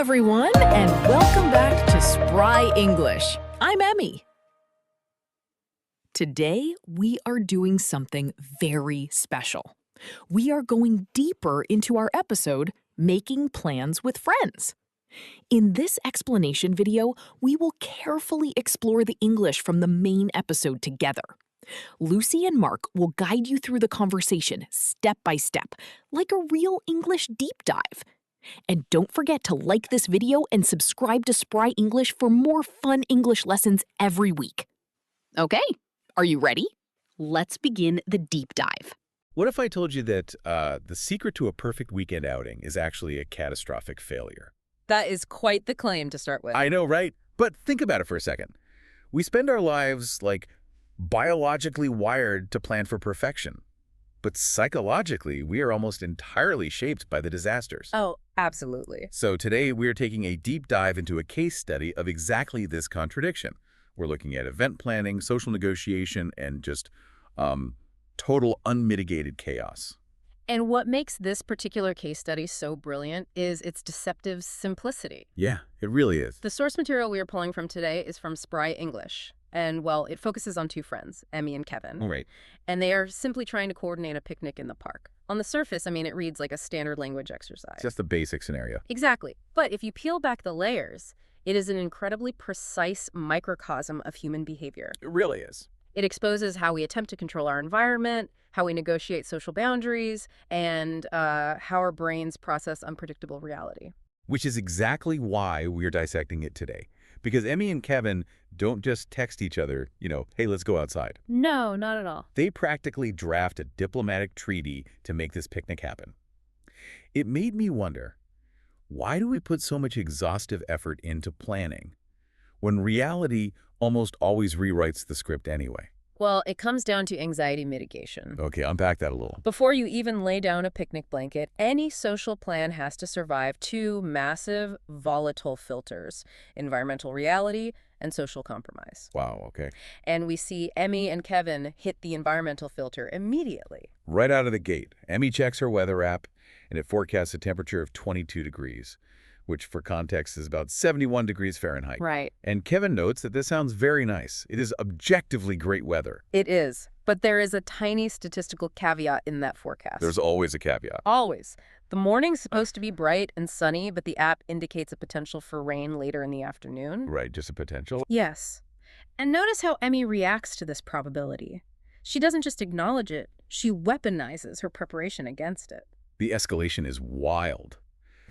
everyone, and welcome back to Spry English. I'm Emmy. Today, we are doing something very special. We are going deeper into our episode, Making Plans with Friends. In this explanation video, we will carefully explore the English from the main episode together. Lucy and Mark will guide you through the conversation step by step, like a real English deep dive. And don't forget to like this video and subscribe to Spry English for more fun English lessons every week. Okay, are you ready? Let's begin the deep dive. What if I told you that the secret to a perfect weekend outing is actually a catastrophic failure? That is quite the claim to start with. I know, right? But think about it for a second. We spend our lives, biologically wired to plan for perfection. But psychologically, we are almost entirely shaped by the disasters. Oh, absolutely. So today, we're taking a deep dive into a case study of exactly this contradiction. We're looking at event planning, social negotiation, and just total unmitigated chaos. And what makes this particular case study so brilliant is its deceptive simplicity. Yeah, it really is. The source material we are pulling from today is from Spry English. And, well, it focuses on two friends, Emmy and Kevin. Right. And they are simply trying to coordinate a picnic in the park. On the surface, it reads like a standard language exercise. Just the basic scenario. Exactly. But if you peel back the layers, it is an incredibly precise microcosm of human behavior. It really is. It exposes how we attempt to control our environment, how we negotiate social boundaries, and how our brains process unpredictable reality. Which is exactly why we're dissecting it today. Because Emmy and Kevin don't just text each other, hey, let's go outside. No, not at all. They practically draft a diplomatic treaty to make this picnic happen. It made me wonder, why do we put so much exhaustive effort into planning when reality almost always rewrites the script anyway? Well, it comes down to anxiety mitigation. Okay, unpack that a little. Before you even lay down a picnic blanket, any social plan has to survive two massive, volatile filters: environmental reality and social compromise. Wow, okay. And we see Emmy and Kevin hit the environmental filter immediately. Right out of the gate, Emmy checks her weather app, and it forecasts a temperature of 22 degrees, which for context is about 71 degrees Fahrenheit. Right. And Kevin notes that this sounds very nice. It is objectively great weather. It is. But there is a tiny statistical caveat in that forecast. There's always a caveat. Always. The morning's supposed to be bright and sunny, but the app indicates a potential for rain later in the afternoon. Right, just a potential. Yes. And notice how Emmy reacts to this probability. She doesn't just acknowledge it, she weaponizes her preparation against it. The escalation is wild.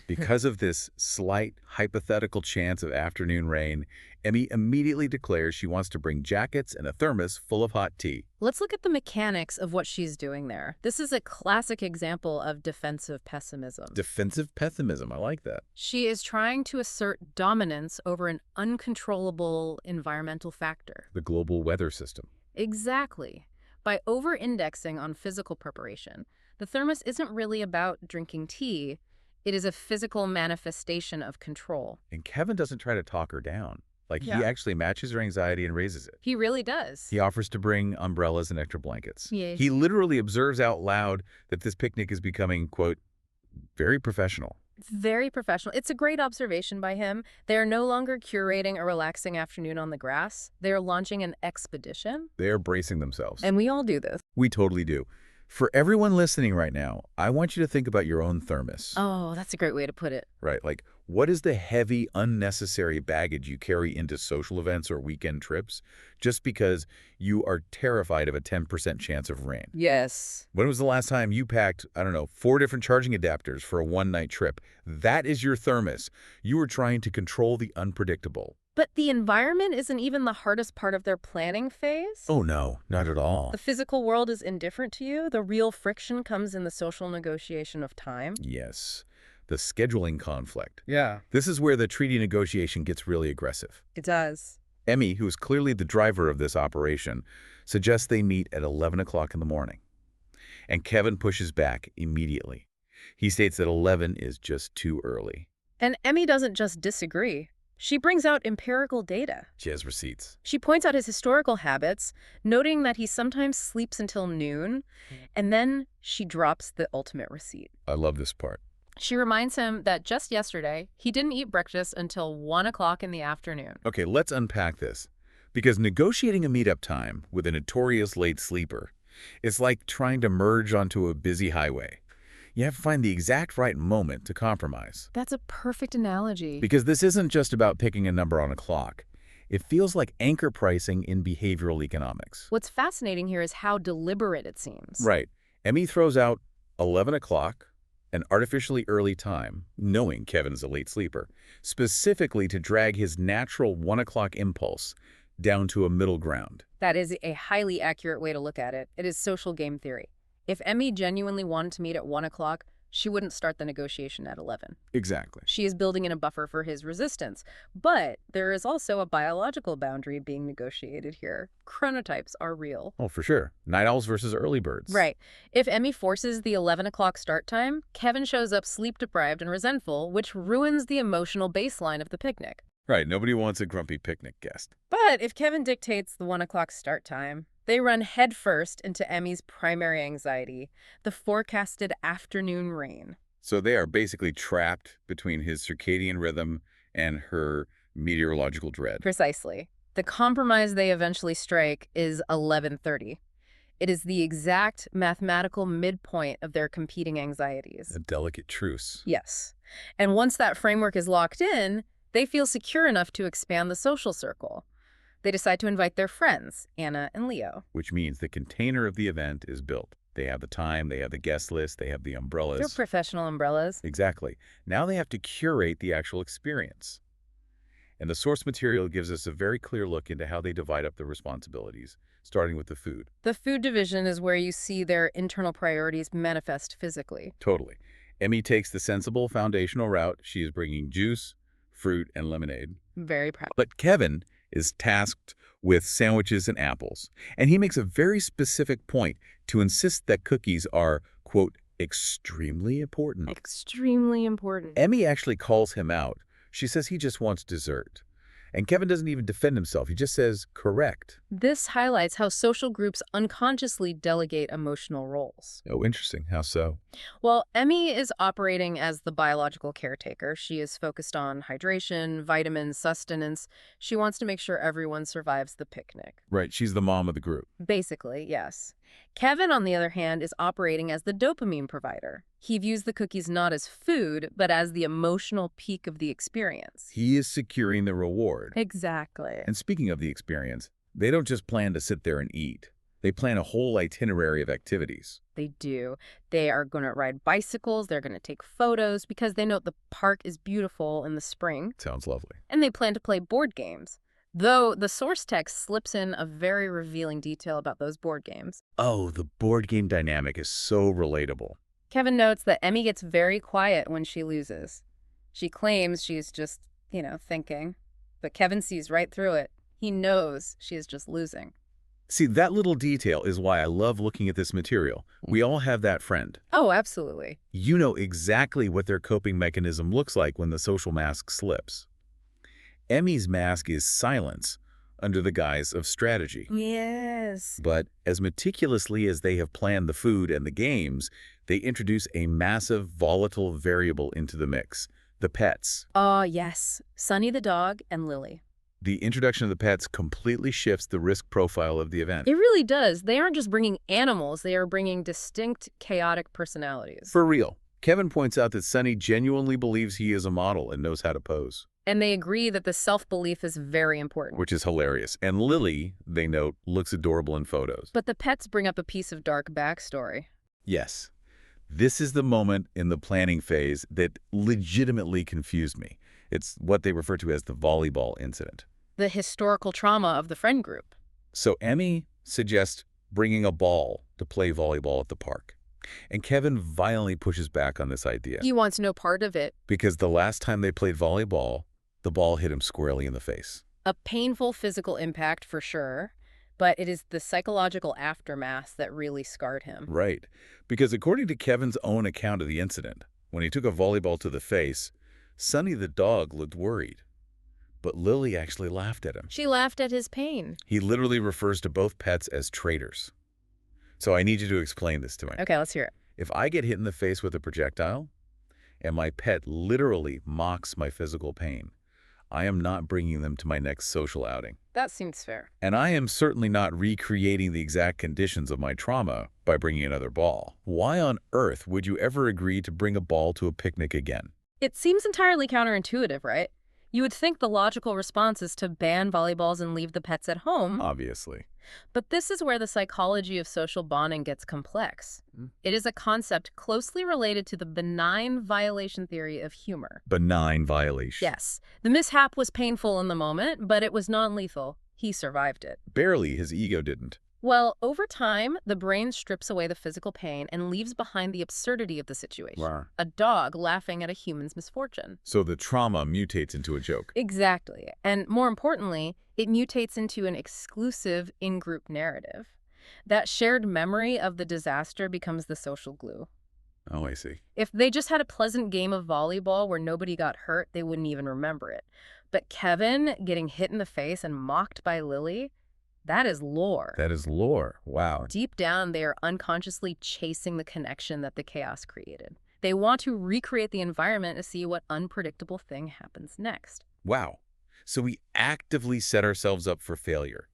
Because of this slight hypothetical chance of afternoon rain, Emmy immediately declares she wants to bring jackets and a thermos full of hot tea. Let's look at the mechanics of what she's doing there. This is a classic example of defensive pessimism. Defensive pessimism, I like that. She is trying to assert dominance over an uncontrollable environmental factor. The global weather system. Exactly. By over-indexing on physical preparation, the thermos isn't really about drinking tea. It is a physical manifestation of control. And Kevin doesn't try to talk her down. He actually matches her anxiety and raises it. He really does. He offers to bring umbrellas and extra blankets. Yes. He literally observes out loud that this picnic is becoming, quote, very professional. Very professional. It's a great observation by him. They are no longer curating a relaxing afternoon on the grass. They are launching an expedition. They are bracing themselves. And we all do this. We totally do. For everyone listening right now, I want you to think about your own thermos. Oh, that's a great way to put it. Right, what is the heavy, unnecessary baggage you carry into social events or weekend trips just because you are terrified of a 10% chance of rain? Yes. When was the last time you packed, 4 different charging adapters for a one-night trip? That is your thermos. You are trying to control the unpredictable. But the environment isn't even the hardest part of their planning phase. Oh, no, not at all. The physical world is indifferent to you. The real friction comes in the social negotiation of time. Yes, the scheduling conflict. Yeah. This is where the treaty negotiation gets really aggressive. It does. Emmy, who is clearly the driver of this operation, suggests they meet at 11 o'clock in the morning. And Kevin pushes back immediately. He states that 11 is just too early. And Emmy doesn't just disagree. She brings out empirical data. She has receipts. She points out his historical habits, noting that he sometimes sleeps until noon, and then she drops the ultimate receipt. I love this part. She reminds him that just yesterday, he didn't eat breakfast until 1 o'clock in the afternoon. Okay, let's unpack this. Because negotiating a meetup time with a notorious late sleeper is like trying to merge onto a busy highway. You have to find the exact right moment to compromise. That's a perfect analogy. Because this isn't just about picking a number on a clock. It feels like anchor pricing in behavioral economics. What's fascinating here is how deliberate it seems. Right. Emmy throws out 11 o'clock, an artificially early time, knowing Kevin's a late sleeper, specifically to drag his natural 1 o'clock impulse down to a middle ground. That is a highly accurate way to look at it. It is social game theory. If Emmy genuinely wanted to meet at 1 o'clock, she wouldn't start the negotiation at 11. Exactly. She is building in a buffer for his resistance. But there is also a biological boundary being negotiated here. Chronotypes are real. Oh, for sure. Night owls versus early birds. Right. If Emmy forces the 11 o'clock start time, Kevin shows up sleep-deprived and resentful, which ruins the emotional baseline of the picnic. Right. Nobody wants a grumpy picnic guest. But if Kevin dictates the 1 o'clock start time, they run headfirst into Emmy's primary anxiety, the forecasted afternoon rain. So they are basically trapped between his circadian rhythm and her meteorological dread. Precisely. The compromise they eventually strike is 11:30. It is the exact mathematical midpoint of their competing anxieties. A delicate truce. Yes. And once that framework is locked in, they feel secure enough to expand the social circle. They decide to invite their friends, Anna and Leo. Which means the container of the event is built. They have the time, they have the guest list, they have the umbrellas. They're professional umbrellas. Exactly. Now they have to curate the actual experience. And the source material gives us a very clear look into how they divide up the responsibilities, starting with the food. The food division is where you see their internal priorities manifest physically. Totally. Emmy takes the sensible foundational route. She is bringing juice, fruit, and lemonade. Very proud. But Kevin is tasked with sandwiches and apples, and he makes a very specific point to insist that cookies are, quote, extremely important. Extremely important. Emmy actually calls him out. She says he just wants dessert. And Kevin doesn't even defend himself. He just says, correct. This highlights how social groups unconsciously delegate emotional roles. Oh, interesting. How so? Well, Emmy is operating as the biological caretaker. She is focused on hydration, vitamins, sustenance. She wants to make sure everyone survives the picnic. Right. She's the mom of the group. Basically, yes. Kevin, on the other hand, is operating as the dopamine provider. He views the cookies not as food, but as the emotional peak of the experience. He is securing the reward. Exactly. And speaking of the experience, they don't just plan to sit there and eat. They plan a whole itinerary of activities. They do. They are going to ride bicycles. They're going to take photos because they know the park is beautiful in the spring. Sounds lovely. And they plan to play board games. Though the source text slips in a very revealing detail about those board games. Oh, the board game dynamic is so relatable. Kevin notes that Emmy gets very quiet when she loses. She claims she's just, thinking. But Kevin sees right through it. He knows she is just losing. See, that little detail is why I love looking at this material. We all have that friend. Oh, absolutely. You know exactly what their coping mechanism looks like when the social mask slips. Emmy's mask is silence under the guise of strategy. Yes. But as meticulously as they have planned the food and the games, they introduce a massive volatile variable into the mix, the pets. Oh, yes. Sunny the dog and Lili. The introduction of the pets completely shifts the risk profile of the event. It really does. They aren't just bringing animals, they are bringing distinct, chaotic personalities. For real. Kevin points out that Sunny genuinely believes he is a model and knows how to pose. And they agree that the self-belief is very important. Which is hilarious. And Lili, they note, looks adorable in photos. But the pets bring up a piece of dark backstory. Yes. This is the moment in the planning phase that legitimately confused me. It's what they refer to as the volleyball incident. The historical trauma of the friend group. So Emmy suggests bringing a ball to play volleyball at the park. And Kevin violently pushes back on this idea. He wants no part of it. Because the last time they played volleyball, the ball hit him squarely in the face. A painful physical impact for sure, but it is the psychological aftermath that really scarred him. Right. Because according to Kevin's own account of the incident, when he took a volleyball to the face, Sunny the dog looked worried. But Lili actually laughed at him. She laughed at his pain. He literally refers to both pets as traitors. So I need you to explain this to me. Okay, let's hear it. If I get hit in the face with a projectile, and my pet literally mocks my physical pain. I am not bringing them to my next social outing. That seems fair. And I am certainly not recreating the exact conditions of my trauma by bringing another ball. Why on earth would you ever agree to bring a ball to a picnic again? It seems entirely counterintuitive, right? You would think the logical response is to ban volleyballs and leave the pets at home. Obviously. But this is where the psychology of social bonding gets complex. It is a concept closely related to the benign violation theory of humor. Benign violation. Yes. The mishap was painful in the moment, but it was non-lethal. He survived it. Barely, his ego didn't. Well, over time, the brain strips away the physical pain and leaves behind the absurdity of the situation. Wow. A dog laughing at a human's misfortune. So the trauma mutates into a joke. Exactly. And more importantly, it mutates into an exclusive in-group narrative. That shared memory of the disaster becomes the social glue. Oh, I see. If they just had a pleasant game of volleyball where nobody got hurt, they wouldn't even remember it. But Kevin getting hit in the face and mocked by Lili, that is lore. That is lore. Wow. Deep down, they are unconsciously chasing the connection that the chaos created. They want to recreate the environment to see what unpredictable thing happens next. Wow. So we actively set ourselves up for failure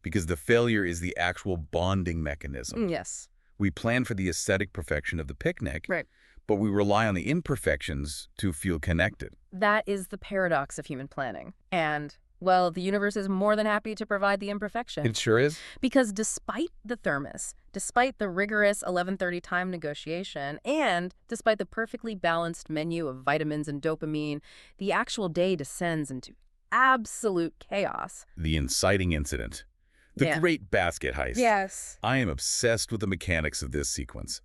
because the failure is the actual bonding mechanism. Yes. We plan for the aesthetic perfection of the picnic, Right. but we rely on the imperfections to feel connected. That is the paradox of human planning. And, well, the universe is more than happy to provide the imperfection. It sure is. Because despite the thermos, despite the rigorous 11:30 time negotiation, and despite the perfectly balanced menu of vitamins and dopamine, the actual day descends into absolute chaos. The inciting incident. The Yeah. great basket heist. Yes. I am obsessed with the mechanics of this sequence.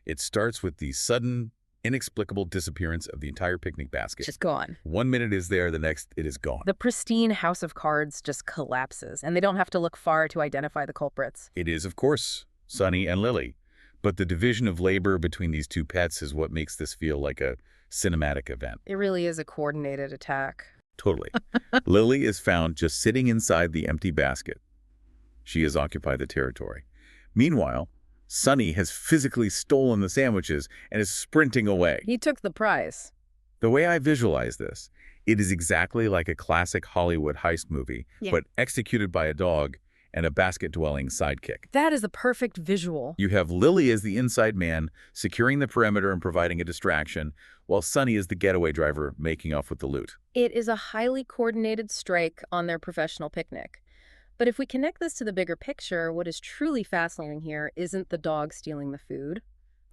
It starts with the sudden, inexplicable disappearance of the entire picnic basket. Just gone. 1 minute is there, the next it is gone. The pristine house of cards just collapses, and they don't have to look far to identify the culprits. It is, of course, Sunny and Lili. But the division of labor between these two pets is what makes this feel like a cinematic event. It really is a coordinated attack. Totally. Lili is found just sitting inside the empty basket. She has occupied the territory. Meanwhile, Sunny has physically stolen the sandwiches and is sprinting away. He took the prize. The way I visualize this, it is exactly like a classic Hollywood heist movie, but executed by a dog and a basket-dwelling sidekick. That is the perfect visual. You have Lili as the inside man, securing the perimeter and providing a distraction, while Sunny is the getaway driver making off with the loot. It is a highly coordinated strike on their professional picnic. But if we connect this to the bigger picture, what is truly fascinating here isn't the dog stealing the food.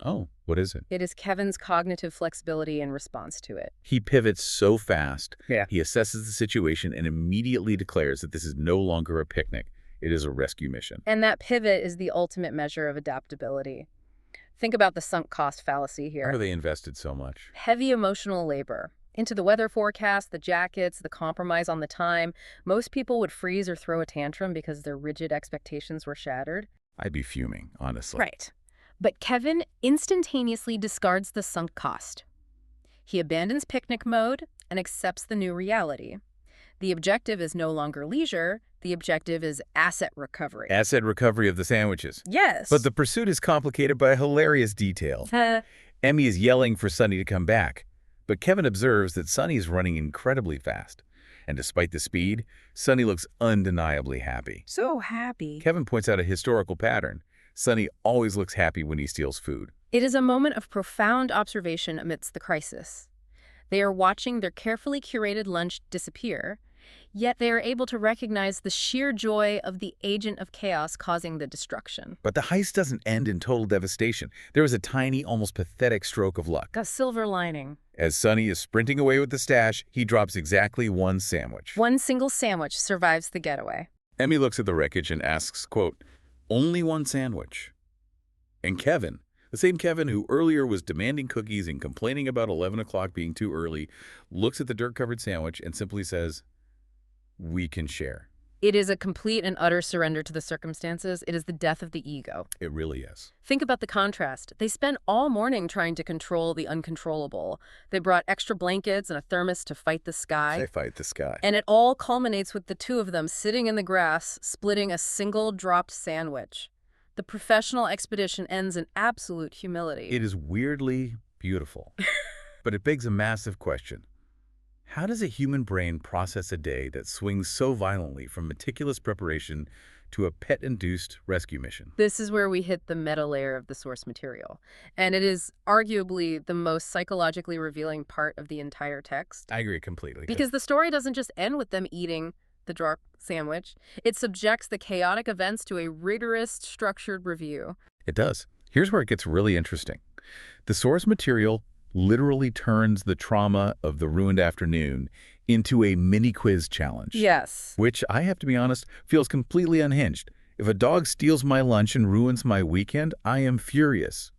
Oh, what is it? It is Kevin's cognitive flexibility in response to it. He pivots so fast. Yeah. He assesses the situation and immediately declares that this is no longer a picnic. It is a rescue mission. And that pivot is the ultimate measure of adaptability. Think about the sunk cost fallacy here. Why are they invested so much? Heavy emotional labor. Into the weather forecast, the jackets, the compromise on the time. Most people would freeze or throw a tantrum because their rigid expectations were shattered. I'd be fuming, honestly. Right. But Kevin instantaneously discards the sunk cost. He abandons picnic mode and accepts the new reality. The objective is no longer leisure. The objective is asset recovery. Asset recovery of the sandwiches. Yes. But the pursuit is complicated by a hilarious detail. Emmy is yelling for Sunny to come back. But Kevin observes that Sunny is running incredibly fast. And despite the speed, Sunny looks undeniably happy. So happy. Kevin points out a historical pattern. Sunny always looks happy when he steals food. It is a moment of profound observation amidst the crisis. They are watching their carefully curated lunch disappear, yet they are able to recognize the sheer joy of the agent of chaos causing the destruction. But the heist doesn't end in total devastation. There is a tiny, almost pathetic stroke of luck. A silver lining. As Sunny is sprinting away with the stash, he drops exactly one sandwich. One single sandwich survives the getaway. Emmy looks at the wreckage and asks, quote, "Only one sandwich?" And Kevin, the same Kevin who earlier was demanding cookies and complaining about 11 o'clock being too early, looks at the dirt-covered sandwich and simply says, "We can share." It is a complete and utter surrender to the circumstances. It is the death of the ego. It really is. Think about the contrast. They spent all morning trying to control the uncontrollable. They brought extra blankets and a thermos to fight the sky. They fight the sky. And it all culminates with the two of them sitting in the grass, splitting a single dropped sandwich. The professional expedition ends in absolute humility. It is weirdly beautiful. but it begs a massive question. How does a human brain process a day that swings so violently from meticulous preparation to a pet-induced rescue mission? This is where we hit the meta layer of the source material, and it is arguably the most psychologically revealing part of the entire text. I agree completely. Because the story doesn't just end with them eating the drop sandwich. It subjects the chaotic events to a rigorous, structured review. It does. Here's where it gets really interesting. The source material literally turns the trauma of the ruined afternoon into a mini-quiz challenge. Yes. Which, I have to be honest, feels completely unhinged. If a dog steals my lunch and ruins my weekend, I am furious.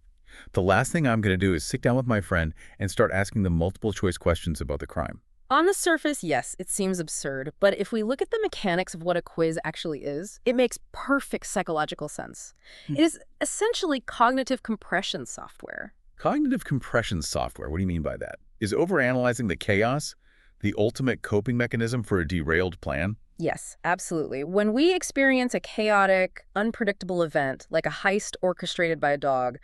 The last thing I'm going to do is sit down with my friend and start asking them multiple-choice questions about the crime. On the surface, yes, it seems absurd, but if we look at the mechanics of what a quiz actually is, it makes perfect psychological sense. It is essentially cognitive compression software. Cognitive compression software, what do you mean by that? Is overanalyzing the chaos the ultimate coping mechanism for a derailed plan? Yes, absolutely. When we experience a chaotic, unpredictable event, like a heist orchestrated by a dog,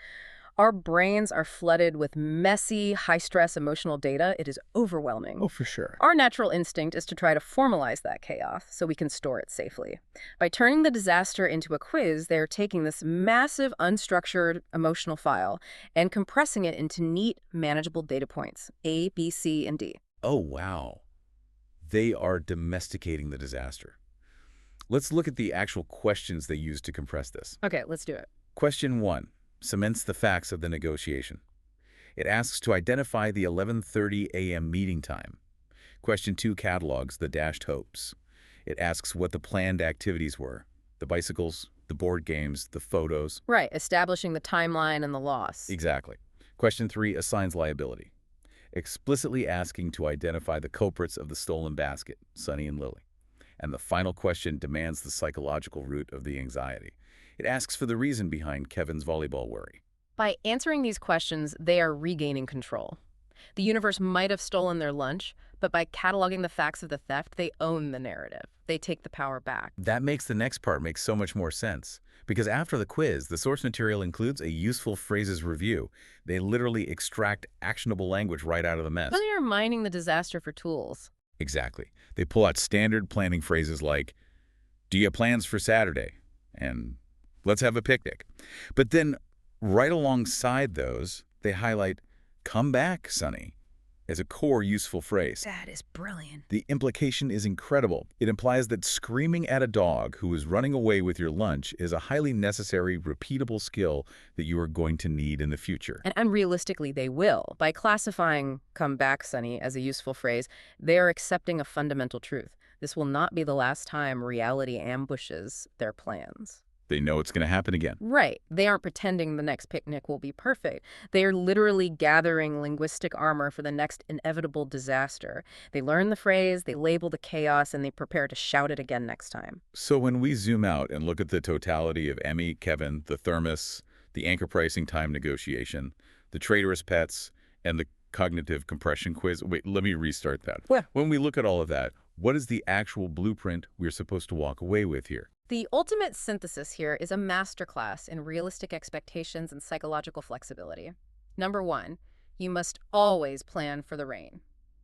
our brains are flooded with messy, high-stress emotional data. It is overwhelming. Oh, for sure. Our natural instinct is to try to formalize that chaos so we can store it safely. By turning the disaster into a quiz, they're taking this massive, unstructured emotional file and compressing it into neat, manageable data points, A, B, C, and D. Oh, wow. They are domesticating the disaster. Let's look at the actual questions they use to compress this. Okay, let's do it. Question 1 cements the facts of the negotiation. It asks to identify the 11:30 a.m. meeting time. Question 2 catalogs the dashed hopes. It asks what the planned activities were, the bicycles, the board games, the photos. Right, establishing the timeline and the loss. Exactly. Question 3 assigns liability, explicitly asking to identify the culprits of the stolen basket, Sunny and Lili. And the final question demands the psychological root of the anxiety. It asks for the reason behind Kevin's volleyball worry. By answering these questions, they are regaining control. The universe might have stolen their lunch, but by cataloging the facts of the theft, they own the narrative. They take the power back. That makes the next part make so much more sense. Because after the quiz, the source material includes a useful phrases review. They literally extract actionable language right out of the mess. When you're mining the disaster for tools. Exactly. They pull out standard planning phrases like, "Do you have plans for Saturday?" and "Let's have a picnic." But then, right alongside those, they highlight, "Come back, Sunny," as a core useful phrase. That is brilliant. The implication is incredible. It implies that screaming at a dog who is running away with your lunch is a highly necessary, repeatable skill that you are going to need in the future. And unrealistically, they will. By classifying "come back, Sunny" as a useful phrase, they are accepting a fundamental truth. This will not be the last time reality ambushes their plans. They know it's going to happen again. Right. They aren't pretending the next picnic will be perfect. They are literally gathering linguistic armor for the next inevitable disaster. They learn the phrase, they label the chaos, and they prepare to shout it again next time. So when we zoom out and look at the totality of Emmy, Kevin, the thermos, the anchor pricing time negotiation, the traitorous pets, and the cognitive compression quiz. Wait, let me restart that. Well, When we look at all of that, what is the actual blueprint we're supposed to walk away with here? the ultimate synthesis here is a masterclass in realistic expectations and psychological flexibility. Number 1, you must always plan for the rain.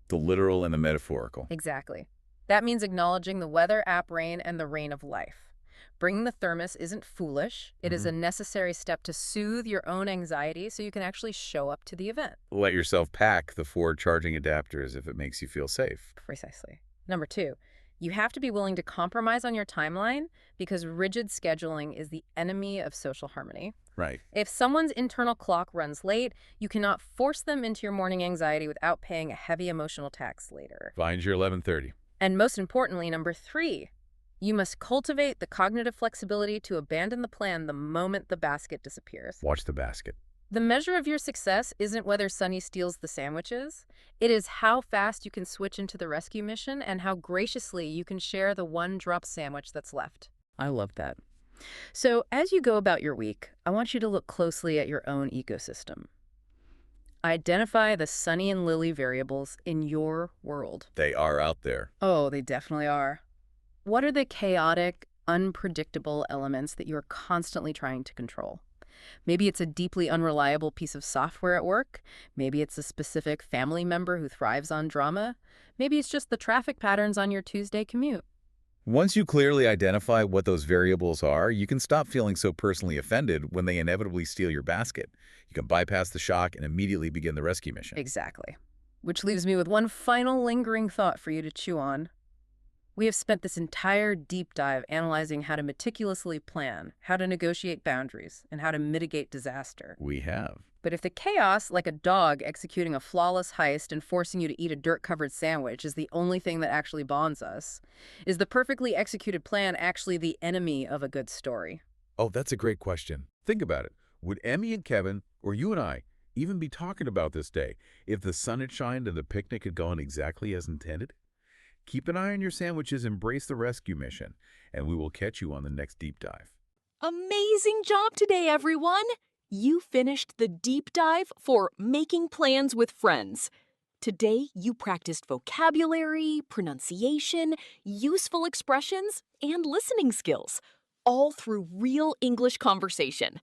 The literal and the metaphorical. Exactly. That means acknowledging the weather app rain and the rain of life. Bringing the thermos isn't foolish. It is a necessary step to soothe your own anxiety so you can actually show up to the event. Let yourself pack the 4 charging adapters if it makes you feel safe. Precisely. Number 2, you have to be willing to compromise on your timeline because rigid scheduling is the enemy of social harmony. Right. If someone's internal clock runs late, you cannot force them into your morning anxiety without paying a heavy emotional tax later. Find your 11:30. And most importantly, number 3, you must cultivate the cognitive flexibility to abandon the plan the moment the basket disappears. Watch the basket. The measure of your success isn't whether Sunny steals the sandwiches. It is how fast you can switch into the rescue mission and how graciously you can share the one drop sandwich that's left. I love that. So as you go about your week, I want you to look closely at your own ecosystem. Identify the Sunny and Lili variables in your world. They are out there. Oh, they definitely are. What are the chaotic, unpredictable elements that you are constantly trying to control? Maybe it's a deeply unreliable piece of software at work. Maybe it's a specific family member who thrives on drama. Maybe it's just the traffic patterns on your Tuesday commute. Once you clearly identify what those variables are, you can stop feeling so personally offended when they inevitably steal your basket. You can bypass the shock and immediately begin the rescue mission. Exactly. Which leaves me with one final lingering thought for you to chew on. We have spent this entire deep dive analyzing how to meticulously plan, how to negotiate boundaries, and how to mitigate disaster. We have. But if the chaos, like a dog executing a flawless heist and forcing you to eat a dirt-covered sandwich, is the only thing that actually bonds us, is the perfectly executed plan actually the enemy of a good story? Oh, that's a great question. Think about it. Would Emmy and Kevin, or you and I, even be talking about this day if the sun had shined and the picnic had gone exactly as intended? Keep an eye on your sandwiches, embrace the rescue mission, and we will catch you on the next deep dive. Amazing job today, everyone! You finished the deep dive for Making Plans with Friends. Today, you practiced vocabulary, pronunciation, useful expressions, and listening skills, all through real English conversation.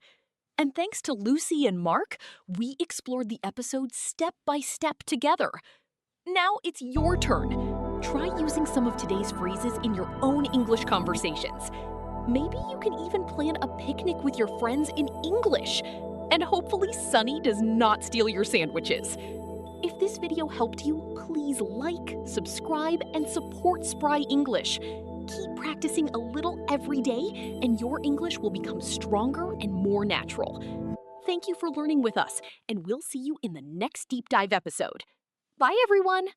And thanks to Lucy and Mark, we explored the episode step by step together. Now it's your turn. Try using some of today's phrases in your own English conversations. Maybe you can even plan a picnic with your friends in English. And hopefully Sunny does not steal your sandwiches. If this video helped you, please like, subscribe, and support Spry English. Keep practicing a little every day, and your English will become stronger and more natural. Thank you for learning with us, and we'll see you in the next deep dive episode. Bye, everyone!